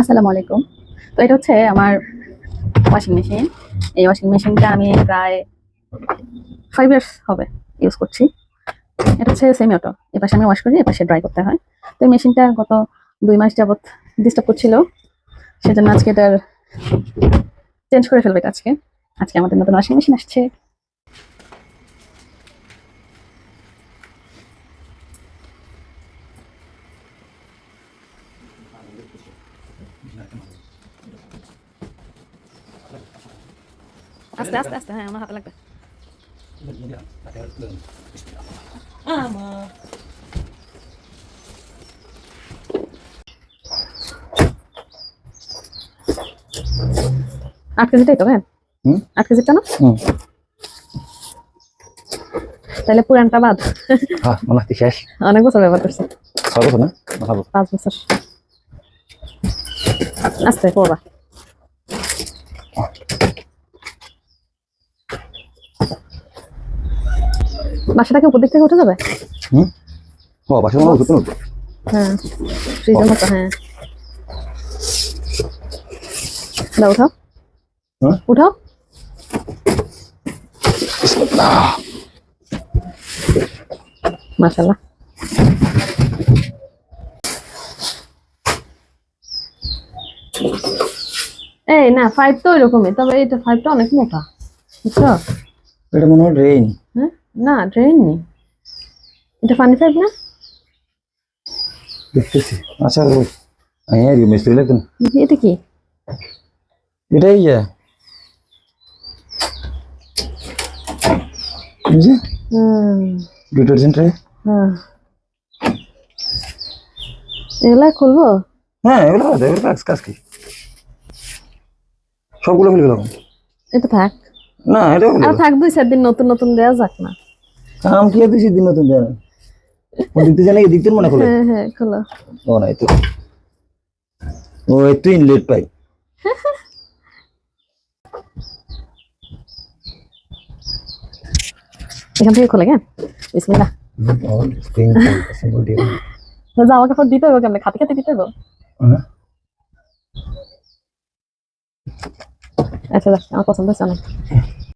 আসসালামু আলাইকুম। তো এটা হচ্ছে আমার ওয়াশিং মেশিন। এই ওয়াশিং মেশিনটা আমি প্রায় 5 ইয়ার্স হবে ইউজ করছি। এটা হচ্ছে সেমি অটো। এপাশে আমি ওয়াশ করি, এপাশে ড্রাই করতে হয়। তো এই মেশিনটা গত 2 মাস যাবত ডিস্টার্ব করছিল, সেজন্য আজকে এটার চেঞ্জ করে ফেলবে আজকে। আজকে আমাদের নতুন ওয়াশিং মেশিন আসছে। আস্তে আস্তে আস্তে, হ্যাঁ আমার হাতে লাগবে। আট কেজিটাই তো, হ্যাঁ 8 কেজিটা না? তাহলে পুরানটা বাদ। হ্যাঁ মনে হয় শেষ। অনেক বছর ব্যবহার করছি। 6 বছর না? 5 বছর। আস্তে করবা। বাসাটাকে উপর দিক থেকে উঠে যাবে? ও বাসা মনে হতো না। হ্যাঁ ফ্রিজের মতো, হ্যাঁ দাও উঠাও। উঠাও। মাশাআল্লাহ। এই না 5 তো এরকমই, তবে এটা 5টা অনেক মোটা, বুঝছো? এটা মনে হয় ড্রেন। হ্যাঁ না ট্রেন নেই, এটা ফানি 5 না? দেখতেছি। আচ্ছা হ্যাঁ রে মিস্ত্রি লাগতো। এটা কি? এটাই বুঝি ডিটারজেন্ট রে। হ্যাঁ এগুলা খুলবো? হ্যাঁ এগুলো কাজ কি সবগুলো খুলে গেলাম। এটা থাক না এটা আর থাক, 2-4 দিন নতুন নতুন দেওয়া যাক না। কাম কি আর 2 দিন নতুন দেয় না। কোন দিকতে জানি দিকতে মনে খোলে। হ্যাঁ হ্যাঁ খোলো। ও নাই তো ও একটু ইনলেট পাই। এখান থেকে খোলে কেন? বিসমিল্লাহ। অল স্প্রিং সিম্বল দিয়ে জামা কাপড় দিতে হবে কেমনে? খাতে খাতে দিতে হবে? আচ্ছা দেখ, আমার পছন্দ হচ্ছে অনেক।